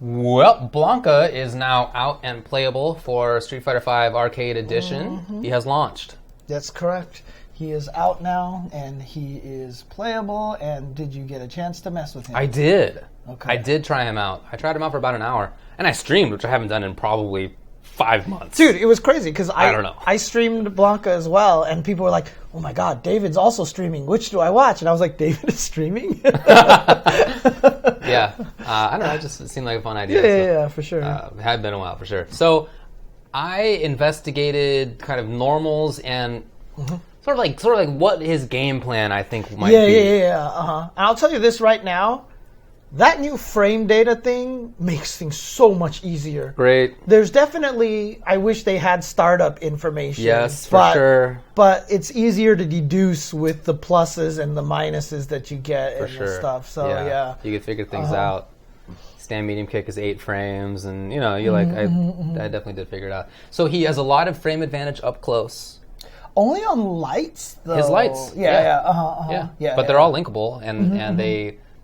Well, Blanka is now out and playable for Street Fighter V Arcade Edition. He has launched. That's correct. He is out now, and he is playable. And did you get a chance to mess with him? I did. Okay. I did try him out. I tried him out for about an hour. And I streamed, which I haven't done in probably 5 months. Dude, it was crazy because I don't know. I streamed Blanka as well, and people were like, "Oh my God, David's also streaming. Which do I watch?" And I was like, "David is streaming." Yeah, I don't know. It just seemed like a fun idea. Yeah, for sure. It had been a while for sure. So I investigated kind of normals and sort of like what his game plan I think might be. Yeah. And I'll tell you this right now. That new frame data thing makes things so much easier. Great. There's definitely, I wish they had startup information. Yes, for sure. But it's easier to deduce with the pluses and the minuses that you get and the stuff. So, yeah. You can figure things out. Stand medium kick is 8 frames, and I definitely did figure it out. So he has a lot of frame advantage up close. Only on lights, though. His lights. Yeah. But they're all linkable, and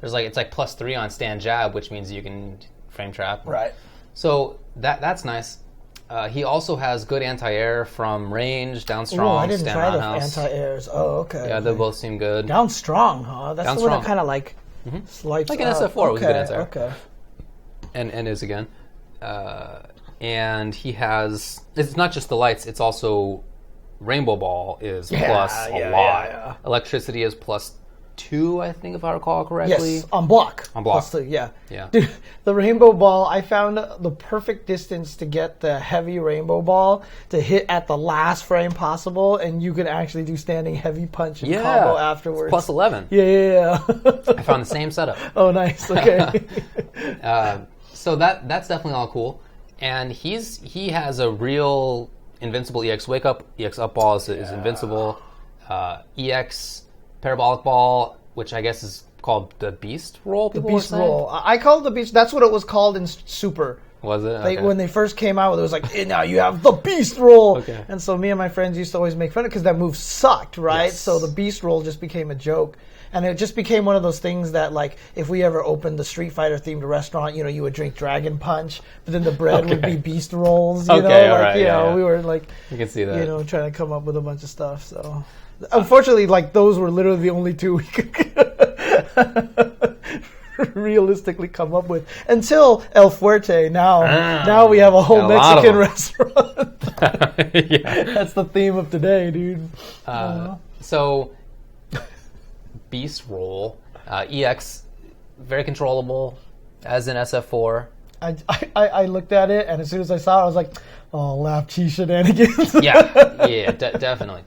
it's like +3 on stand jab, which means you can frame trap. Right. So that's nice. He also has good anti-air from range, down strong, I didn't stand try the roundhouse. anti-airs. Oh, okay. Yeah, they both seem good. Down strong, huh? That's down the one strong. that kind of like slides Like an up. SF4 okay, with good anti-air. Okay. And is again. And he has, it's not just the lights, it's also Rainbow Ball is plus a lot. Yeah. Electricity is +2, I think, if I recall correctly. Yes, on block. On block. +2, yeah. Yeah. Dude, the Rainbow Ball, I found the perfect distance to get the heavy Rainbow Ball to hit at the last frame possible, and you can actually do standing heavy punch and combo afterwards. It's +11. Yeah. I found the same setup. Oh, nice. Okay. So that's definitely all cool. And he has a real invincible EX wake up. EX up ball is invincible. EX parabolic ball, which I guess is called the beast roll. The beast roll. I call it the beast. That's what it was called in Super. Was it? Okay. When they first came out, it was like, now you have the beast roll. Okay. And so me and my friends used to always make fun of it because that move sucked, right? Yes. So the beast roll just became a joke. And it just became one of those things that, like, if we ever opened the Street Fighter themed restaurant, you would drink Dragon Punch, but then the bread would be beast rolls. We were like, you can see that. Trying to come up with a bunch of stuff. So, unfortunately, like, those were literally the only two we could realistically come up with until El Fuerte. Now we have a whole Mexican restaurant. That's the theme of today, dude. So. Beast roll, EX, very controllable, as in SF4. I looked at it, and as soon as I saw it, I was like, "Oh, lap chi shenanigans." Definitely.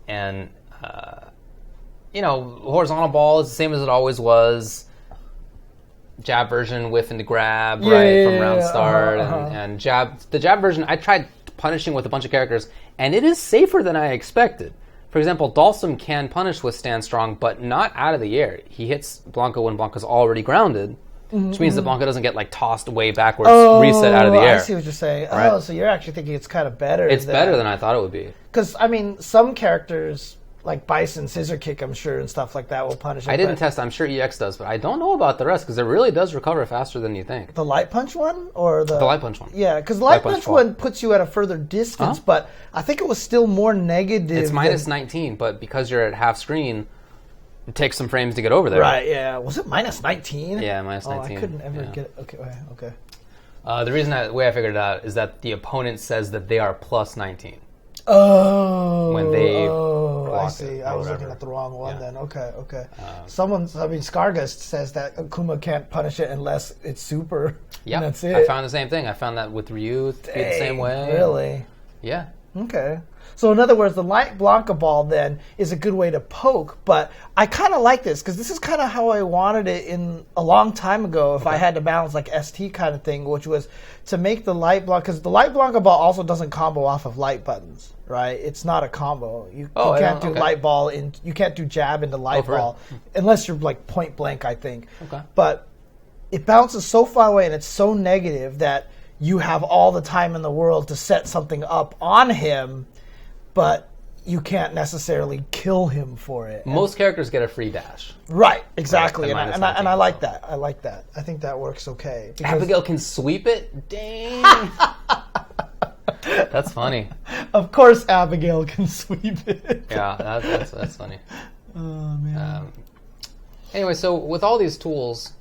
And horizontal ball is the same as it always was. Jab version, whiff into grab, from round start, and jab. The jab version, I tried punishing with a bunch of characters, and it is safer than I expected. For example, Dalsum can punish with stand strong, but not out of the air. He hits Blanka when Blanka's already grounded, which means that Blanka doesn't get tossed way backwards, reset out of the air. I see what you're saying. Right? Oh, so you're actually thinking it's kind of better. It's better than I thought it would be. Because, some characters, like Bison, Scissor Kick, I'm sure, and stuff like that will punish it. I didn't test. I'm sure EX does, but I don't know about the rest, because it really does recover faster than you think. The Light Punch one? Or the Light Punch one. Yeah, because the Light Punch one puts you at a further distance, but I think it was still more negative. It's -19, but because you're at half screen, it takes some frames to get over there. Right, yeah. Was it -19? Yeah, -19. I couldn't ever get it. Okay. The reason the way I figured it out is that the opponent says that they are +19. Oh. When they I see. I was looking at the wrong one then. Okay. Skargus says that Akuma can't punish it unless it's super. Yeah, that's it. I found the same thing. I found that with Ryu to be the same way. Really? Yeah. Okay. So in other words, the light Blanka ball then is a good way to poke, but I kind of like this because this is kind of how I wanted it in a long time ago if I had to balance like ST kind of thing, which was to make the light Blanka, because the light Blanka ball also doesn't combo off of light buttons, right? It's not a combo. You can't do light ball, you can't do jab into light ball unless you're like point blank, I think. Okay. But it bounces so far away and it's so negative that you have all the time in the world to set something up on him. But you can't necessarily kill him for it. Most characters get a free dash. Right, exactly. Right, and I like that. I like that. I think that works okay. Abigail can sweep it? Dang. That's funny. Of course Abigail can sweep it. Yeah, that's funny. Oh, man. Anyway, so with all these tools,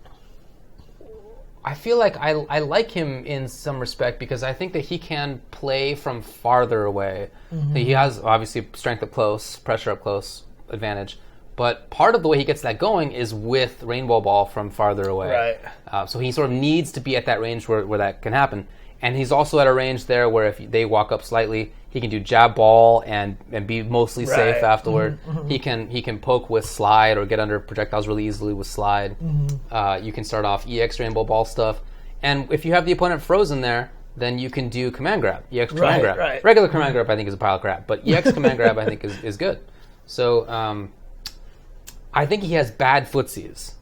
I feel like I like him in some respect because I think that he can play from farther away. Mm-hmm. He has, obviously, strength up close, pressure up close advantage. But part of the way he gets that going is with Rainbow Ball from farther away. Right. So he sort of needs to be at that range where that can happen. And he's also at a range there where if they walk up slightly, he can do jab ball and be mostly safe afterward. Mm-hmm. He can poke with slide or get under projectiles really easily with slide. Mm-hmm. You can start off EX Rainbow Ball stuff. And if you have the opponent frozen there, then you can do command grab, EX command grab. Right. Regular command grab I think is a pile of crap, but EX command grab I think is good. So I think he has bad footsies,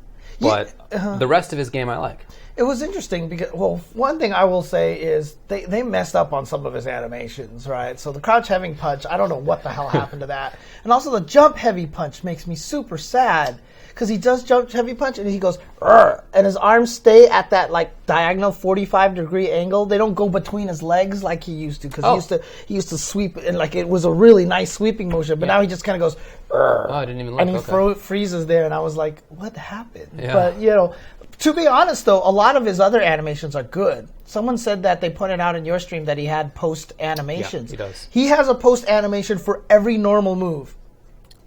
but the rest of his game I like. It was interesting because, well, one thing I will say is they messed up on some of his animations, right? So the crouch heavy punch, I don't know what the hell happened to that. And also the jump heavy punch makes me super sad because he does jump heavy punch and he goes, "Rrr," and his arms stay at that like diagonal 45-degree angle. They don't go between his legs like he used to because he used to sweep and like it was a really nice sweeping motion. But now he just kind of goes, "Rrr," I didn't even look. And he freezes there, and I was like, "What happened?" Yeah. But to be honest, though, a lot of his other animations are good. Someone said that they pointed out in your stream that he had post animations. Yeah, he does. He has a post animation for every normal move.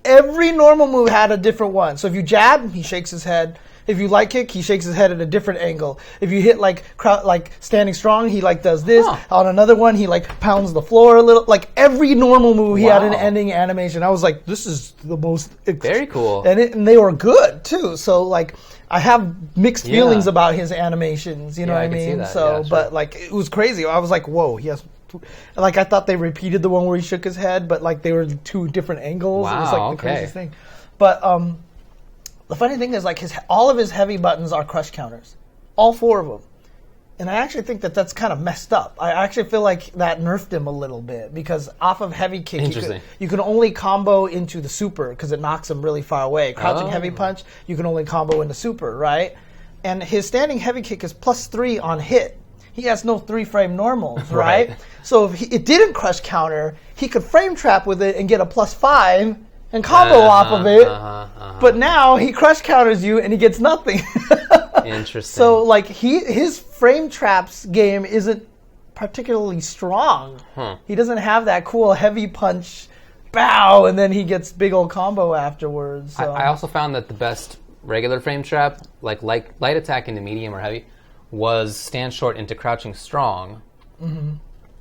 Every normal move had a different one. So if you jab, he shakes his head. If you light kick, he shakes his head at a different angle. If you hit like standing strong, he like does this. On another one, he like pounds the floor a little. Like every normal move, he had an ending animation. I was like, this is the most very cool, and they were good too. So like, I have mixed feelings about his animations. You know what I mean? So, but like, it was crazy. I was like, whoa, he has. Like I thought they repeated the one where he shook his head, but like they were two different angles. Wow, it was like the craziest thing. But the funny thing is, like all of his heavy buttons are crush counters, all 4 of them, and I actually think that that's kind of messed up. I actually feel like that nerfed him a little bit because off of heavy kick, you can only combo into the super because it knocks him really far away. Crouching heavy punch, you can only combo into super, right? And his standing heavy kick is +3 on hit. He has no 3-frame normals, right? So if it didn't crush counter, he could frame trap with it and get a +5 and combo off of it. But now he crush counters you and he gets nothing. Interesting. So like his frame traps game isn't particularly strong. He doesn't have that cool heavy punch, bow, and then he gets big old combo afterwards. So. I also found that the best regular frame trap, like light attack into medium or heavy, was stand short into crouching strong,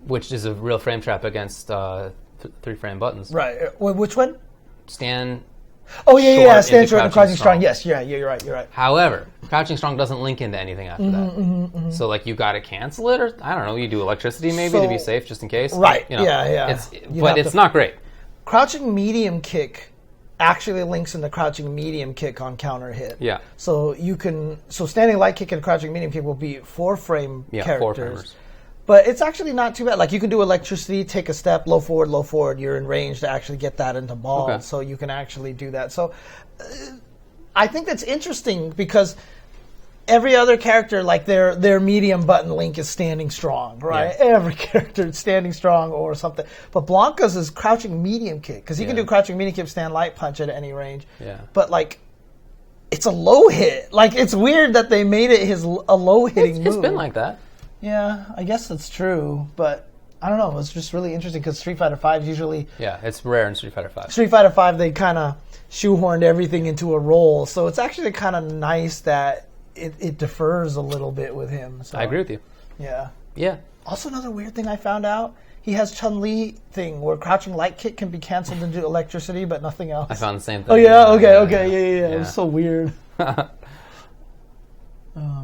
which is a real frame trap against 3-frame buttons. Right. Which one? Stand. Oh yeah, stand short and crouching strong. Yes, yeah, you're right. However, crouching strong doesn't link into anything after that. So like you got to cancel it, or I don't know, you do electricity maybe to be safe just in case. Right. Yeah. But it's not great. Crouching medium kick actually links into crouching medium kick on counter hit. Yeah. So standing light kick and crouching medium kick will be 4-frame characters. 4-framers. But it's actually not too bad. Like you can do electricity, take a step, low forward. You're in range to actually get that into ball. Okay. So you can actually do that. So I think that's interesting because every other character, like their medium button link is standing strong, right? Yeah. Every character is standing strong or something. But Blanka's is crouching medium kick because he can do crouching medium kick, stand light punch at any range. Yeah. But like, it's a low hit. Like it's weird that they made it a low hitting move. It's been like that. Yeah, I guess that's true, but I don't know. It's just really interesting because Street Fighter V usually... Yeah, it's rare in Street Fighter V. Street Fighter V, they kind of shoehorned everything into a role, so it's actually kind of nice that it differs a little bit with him. So. I agree with you. Yeah. Yeah. Also, another weird thing I found out, he has Chun-Li thing where crouching light kick can be canceled into electricity, but nothing else. I found the same thing. Oh, yeah? Okay. Yeah. It was so weird.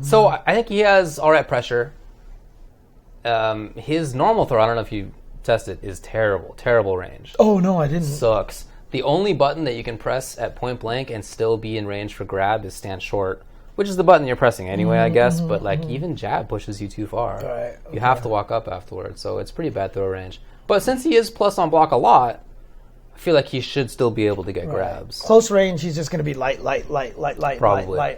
So I think he has all right pressure. His normal throw, I don't know if you tested, is terrible range. Oh, no, I didn't. Sucks. The only button that you can press at point blank and still be in range for grab is stand short, which is the button you're pressing anyway, I guess, but like even jab pushes you too far. Right, okay. You have to walk up afterwards, so it's pretty bad throw range. But since he is plus on block a lot, feel like he should still be able to get grabs. Close range, he's just going to be light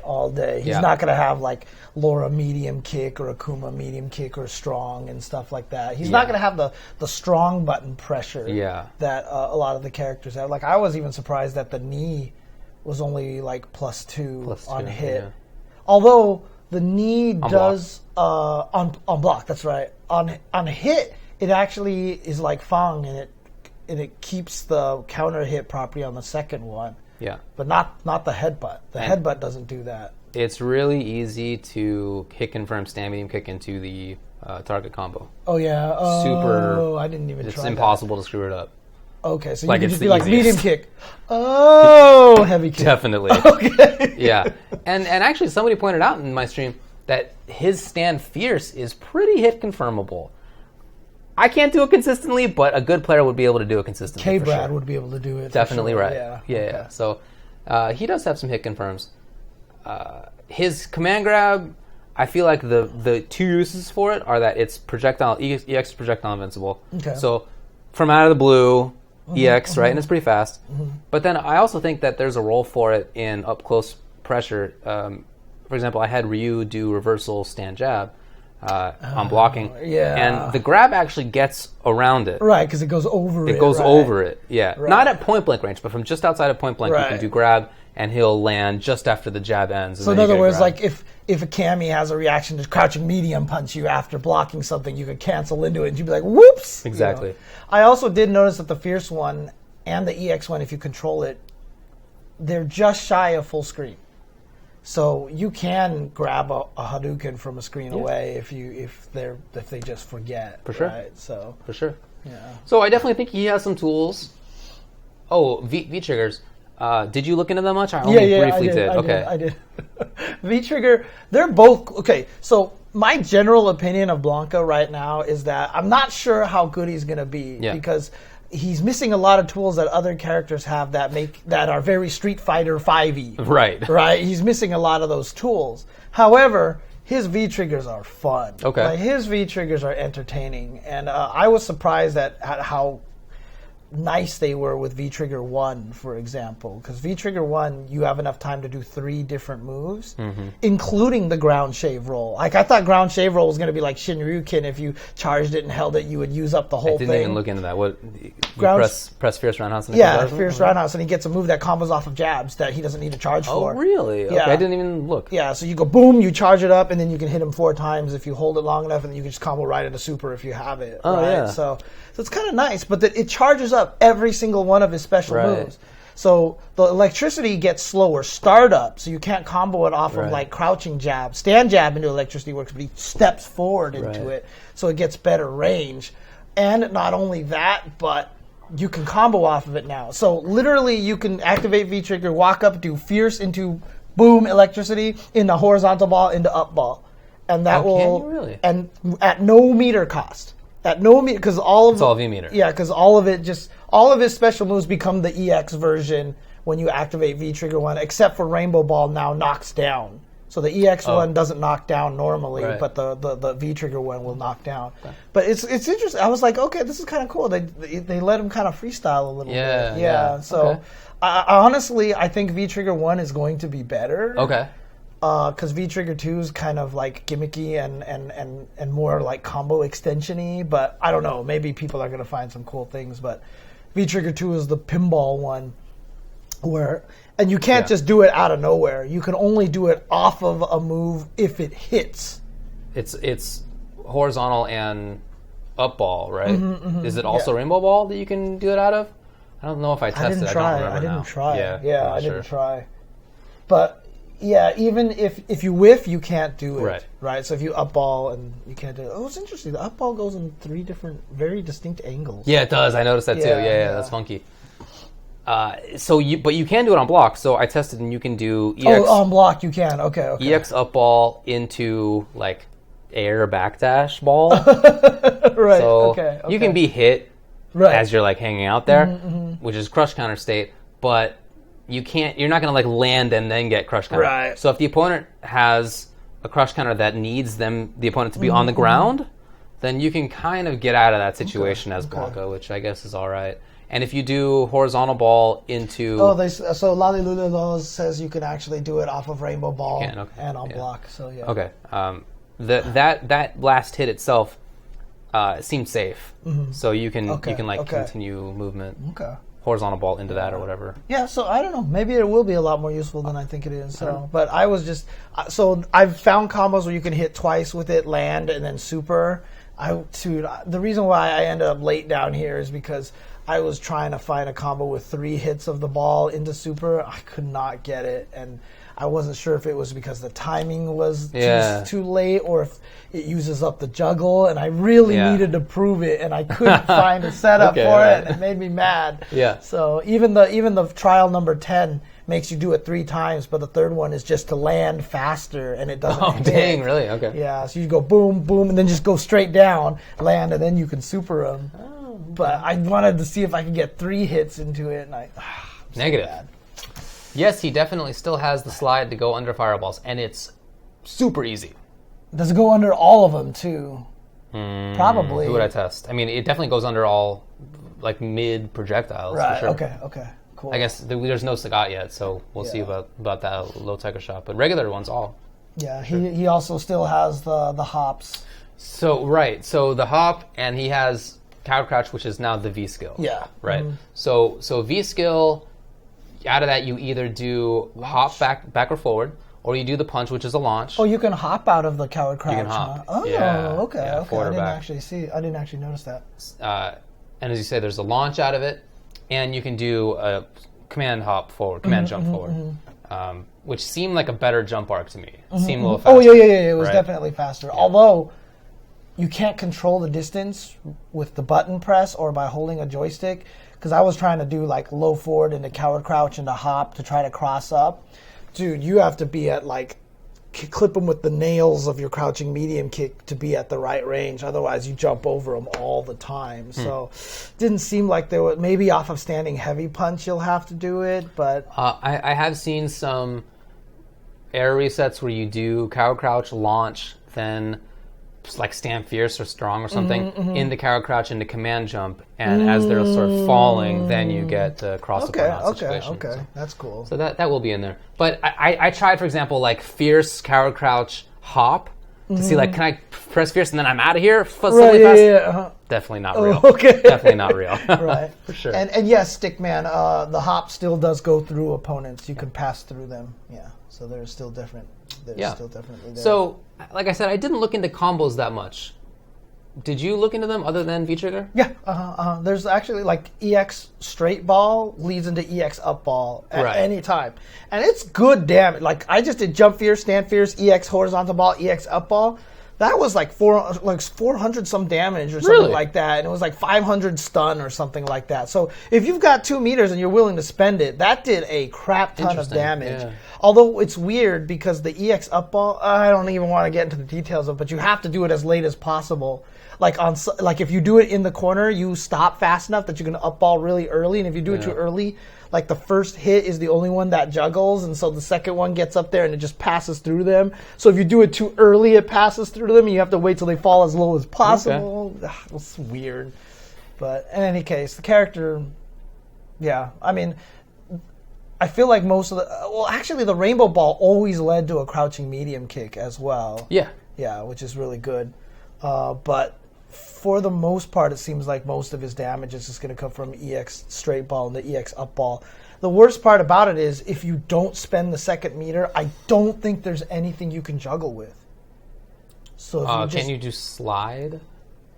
all day. He's not going to have like Laura medium kick or Akuma medium kick or strong and stuff like that. He's not going to have the strong button pressure that a lot of the characters have. Like I was even surprised that the knee was only like +2 on hit. Yeah. Although the knee does on block, that's right. On hit, it actually is like Fang, and it keeps the counter hit property on the second one. Yeah. But not the headbutt. The headbutt doesn't do that. It's really easy to hit confirm stand medium kick into the target combo. Oh yeah. Super. I didn't even try. It's impossible to screw it up. Okay, so you can just be like medium kick. Heavy kick. Definitely. Okay. Yeah. And actually somebody pointed out in my stream that his stand fierce is pretty hit confirmable. I can't do it consistently, but a good player would be able to do it consistently. K-Brad would be able to do it. Definitely right. Yeah. Yeah. So he does have some hit confirms. His command grab, I feel like the two uses for it are that it's projectile, EX projectile invincible. Okay. So from out of the blue, EX, right? And it's pretty fast. But then I also think that there's a role for it in up close pressure. For example, I had Ryu do reversal stand jab. On blocking, and the grab actually gets around it. Right, because it goes over it. It goes over it, yeah. Right. Not at point blank range, but from just outside of point blank, you can do grab, and he'll land just after the jab ends. So in other words, like if a Cammy has a reaction to crouching medium punch you after blocking something, you could cancel into it, and you'd be like, whoops! Exactly. You know? I also did notice that the Fierce one and the EX one, if you control it, they're just shy of full screen. So you can grab a Hadouken from a screen away if they just forget. For sure. Right? So for sure. Yeah. So I definitely think he has some tools. Oh, V triggers. Did you look into them much? I only briefly did. I did. V trigger. They're both okay. So my general opinion of Blanka right now is that I'm not sure how good he's gonna be because he's missing a lot of tools that other characters have that are very Street Fighter 5-y. Right. Right? He's missing a lot of those tools. However, his V-triggers are fun. Okay. Like, his V-triggers are entertaining. And I was surprised at how nice they were with V-Trigger 1, for example. Because V-Trigger 1, you have enough time to do 3 different moves, including the ground shave roll. Like, I thought ground shave roll was going to be like Shinryuken. If you charged it and held it, you would use up the whole thing. I didn't even look into that. What? Press Fierce Roundhouse? Yeah, Fierce Roundhouse, and he gets a move that combos off of jabs that he doesn't need to charge for. Oh, really? Okay, I didn't even look. Yeah, so you go boom, you charge it up, and then you can hit him 4 times if you hold it long enough, and then you can just combo right into super if you have it. Oh, right? yeah. So it's kind of nice, but it charges up every single one of his special moves. So the electricity gets slower startup, so you can't combo it off of like crouching jab. Stand jab into electricity works, but he steps forward into it, so it gets better range. And not only that, but you can combo off of it now. So literally you can activate V-Trigger, walk up, do Fierce into boom electricity, into horizontal ball, into up ball. And that will... Can you really? And at no meter cost. At no meter, because all of... It's all V-meter. Yeah, because all of his special moves become the EX version when you activate V-Trigger 1, except for Rainbow Ball now knocks down. So the EX one doesn't knock down normally, but the V-Trigger one will knock down. Okay. But it's interesting. I was like, okay, this is kind of cool. They let him kind of freestyle a little bit. Yeah. So I honestly, I think V-Trigger 1 is going to be better. Okay. Because V-Trigger 2 is kind of like gimmicky and more like combo extension-y. But I don't know. Maybe people are going to find some cool things. But V-Trigger 2 is the pinball one where... And you can't just do it out of nowhere. You can only do it off of a move if it hits. It's horizontal and up ball, right? Is it also Rainbow Ball that you can do it out of? I don't know if I tested. I didn't try. I didn't try. But yeah, even if you whiff, you can't do it. Right. So if you up ball and you can't do it. Oh, it's interesting. The up ball goes in 3 different, very distinct angles. Yeah, it does. I noticed that too. Yeah, that's funky. But you can do it on block. So I tested, and you can do EX. Oh, on block you can. Okay. EX up ball into like air backdash ball. Right. So okay. You can be hit as you're like hanging out there, which is crush counter state. But you can't. You're not gonna like land and then get crush counter. Right. So if the opponent has a crush counter that needs the opponent to be on the ground, then you can kind of get out of that situation as Blanka, which I guess is all right. And if you do horizontal ball into... So Lalilulilo says you can actually do it off of Rainbow Ball and on block. So yeah. Okay. That last hit itself seemed safe. So you can continue movement. Okay. Horizontal ball into that or whatever. Yeah, so I don't know. Maybe it will be a lot more useful than I think it is. So, but I was just I've found combos where you can hit twice with it, land, and then super. The reason why I ended up late down here is because I was trying to find a combo with 3 hits of the ball into super. I could not get it, and I wasn't sure if it was because the timing was too late or if it uses up the juggle, and I really needed to prove it, and I couldn't find a setup for it, and it made me mad. Yeah. So even the trial number 10 makes you do it 3 times, but the third one is just to land faster, and it doesn't. Oh, dang! Really? Okay. Yeah. So you go boom, boom, and then just go straight down, land, and then you can super them. Oh, but I wanted to see if I could get 3 hits into it, and negative. So yes, he definitely still has the slide to go under fireballs, and it's super easy. Does it go under all of them too? Probably. Who would I test? I mean, it definitely goes under all like mid projectiles. Right. For sure. Okay. Cool. I guess there's no Sagat yet, so we'll see about that low tiger shot. But regular ones all. Yeah. Sure. He also still has the hops. So right. So the hop, and he has cow crouch, which is now the V skill. Yeah. Right. So V skill. Out of that, you either do hop back or forward, or you do the punch, which is a launch. Oh, you can hop out of the coward crouch. You can hop. Huh? Oh, okay. I didn't actually notice that. And as you say, there's a launch out of it, and you can do a command hop forward, command jump forward, which seemed like a better jump arc to me. It seemed a little faster. Oh, yeah. It was definitely faster. Yeah. Although, you can't control the distance with the button press or by holding a joystick. Because I was trying to do like low forward into coward crouch into hop to try to cross up. Dude, you have to be at like, clip them with the nails of your crouching medium kick to be at the right range. Otherwise, you jump over them all the time. So, didn't seem like there was, maybe off of standing heavy punch you'll have to do it, but. I have seen some air resets where you do coward crouch, launch, then like stand fierce or strong or something into coward crouch into command jump, and as they're sort of falling, then you get the cross up or not situation. Okay, that's cool. So that will be in there. But I tried, for example, like fierce coward crouch hop to see like, can I press fierce and then I'm out of here suddenly fast? Yeah. Definitely not real. Okay. Definitely not real. Right. For sure. And yes, Stickman, the hop still does go through opponents. You can pass through them. Yeah. So they're still different. Still definitely there. So, like I said, I didn't look into combos that much. Did you look into them other than V-trigger? Yeah. There's actually like EX straight ball leads into EX up ball at any time. And it's good damage. Like I just did jump fierce, stand fierce, EX horizontal ball, EX up ball. That was like 400 some damage or something like that. And it was like 500 stun or something like that. So if you've got 2 meters and you're willing to spend it, that did a crap ton of damage. Yeah. Although it's weird because the EX up ball, I don't even want to get into the details of it, but you have to do it as late as possible. Like if you do it in the corner, you stop fast enough that you can up ball really early. And if you do it too early, like the first hit is the only one that juggles, and so the second one gets up there and it just passes through them. So if you do it too early, it passes through them, and you have to wait till they fall as low as possible. Okay. It's weird. But in any case, the character, I mean, I feel like most of the Rainbow Ball always led to a crouching medium kick as well. Yeah, which is really good. But for the most part, it seems like most of his damage is just going to come from EX straight ball and the EX up ball. The worst part about it is if you don't spend the second meter, I don't think there's anything you can juggle with. So can you do slide?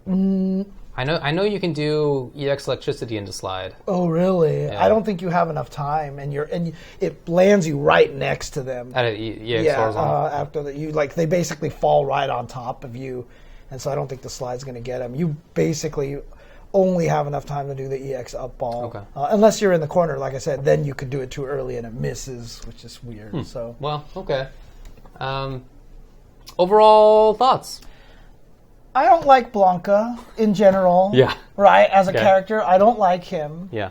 I know you can do EX electricity into slide. Oh really? Yeah. I don't think you have enough time, and it lands you right next to them. At EX horizontal. After that, they basically fall right on top of you. And so I don't think the slide's going to get him. You basically only have enough time to do the EX up ball. Okay. Unless you're in the corner, like I said, then you could do it too early and it misses, which is weird. So well, okay. Overall thoughts? I don't like Blanka in general. Yeah. Right? As a character, I don't like him. Yeah.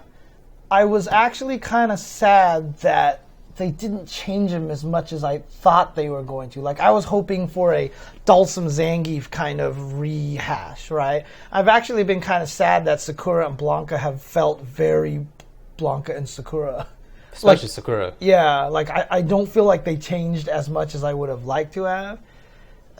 I was actually kind of sad that they didn't change him as much as I thought they were going to. Like, I was hoping for a Dhalsim Zangief kind of rehash, right? I've actually been kind of sad that Sakura and Blanka have felt very Blanka and Sakura. Especially Sakura. Yeah, like, I don't feel like they changed as much as I would have liked to have.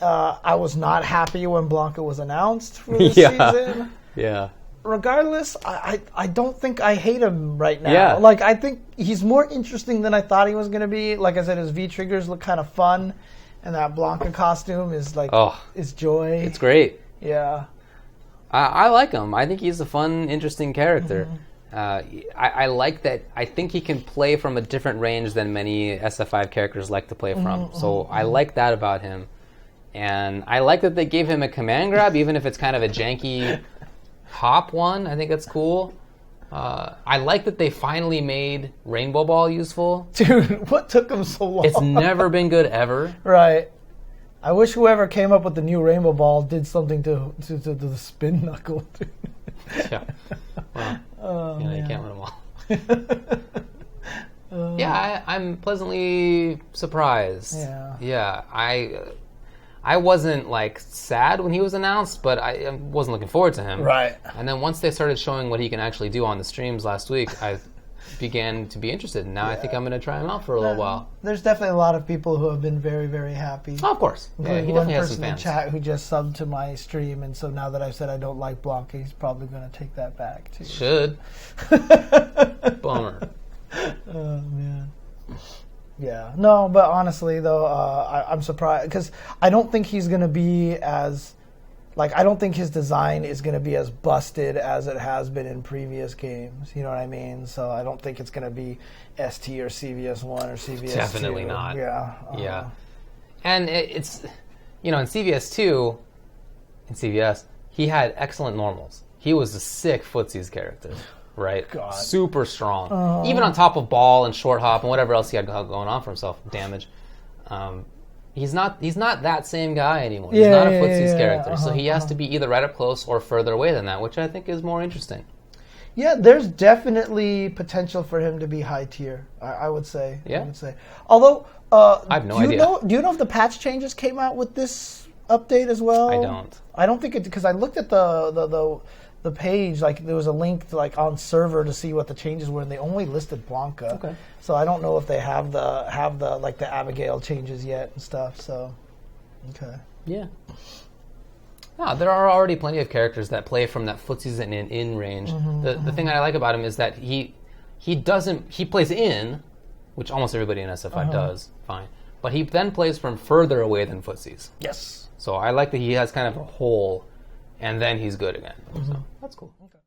I was not happy when Blanka was announced for this season. Yeah. Regardless, I don't think I hate him right now. Yeah. Like, I think he's more interesting than I thought he was going to be. Like I said, his V-triggers look kind of fun, and that Blanka costume is like, is joy. It's great. Yeah. I like him. I think he's a fun, interesting character. I like that. I think he can play from a different range than many SF5 characters like to play from. So I like that about him. And I like that they gave him a command grab, even if it's kind of a janky hop one. I think that's cool. I like that they finally made Rainbow Ball useful. Dude, what took them so long? It's never been good ever. Right. I wish whoever came up with the new Rainbow Ball did something to the spin knuckle. Yeah. Well, you can't win them all. Yeah, I'm pleasantly surprised. Yeah, I wasn't like sad when he was announced, but I wasn't looking forward to him. Right. And then once they started showing what he can actually do on the streams last week, I began to be interested. And now I think I'm going to try him out for a little while. There's definitely a lot of people who have been very, very happy. Oh, of course. Yeah, he definitely has some fans. One person in chat who just subbed to my stream, and so now that I've said I don't like Blanka, he's probably going to take that back too. Should. Bummer. Oh, man. Yeah. No, but honestly, though, I'm surprised because I don't think he's going to be as, like, I don't think his design is going to be as busted as it has been in previous games. You know what I mean? So I don't think it's going to be ST or CVS1 or CVS2. Definitely not. Yeah. Yeah. And it's, in CVS2, in CVS, he had excellent normals. He was a sick footsies character. Right? God. Super strong. Even on top of ball and short hop and whatever else he had going on for himself, damage. He's not that same guy anymore. He's not a footsies character. So he has to be either right up close or further away than that, which I think is more interesting. Yeah, there's definitely potential for him to be high tier, I would say. Yeah. I would say. Although, I have no idea. Do you know if the patch changes came out with this update as well? I don't. I don't think it, because I looked at the page, like there was a link to, like, on server to see what the changes were, and they only listed Blanka. Okay. So I don't know if they have the like the Abigail changes yet and stuff. So, okay. Yeah. No, there are already plenty of characters that play from that footsies and in range. The thing that I like about him is that he plays in, which almost everybody in SF5 does, fine. But he then plays from further away than footsies. Yes. So I like that he has kind of a hole, and then he's good again. So that's cool. Okay.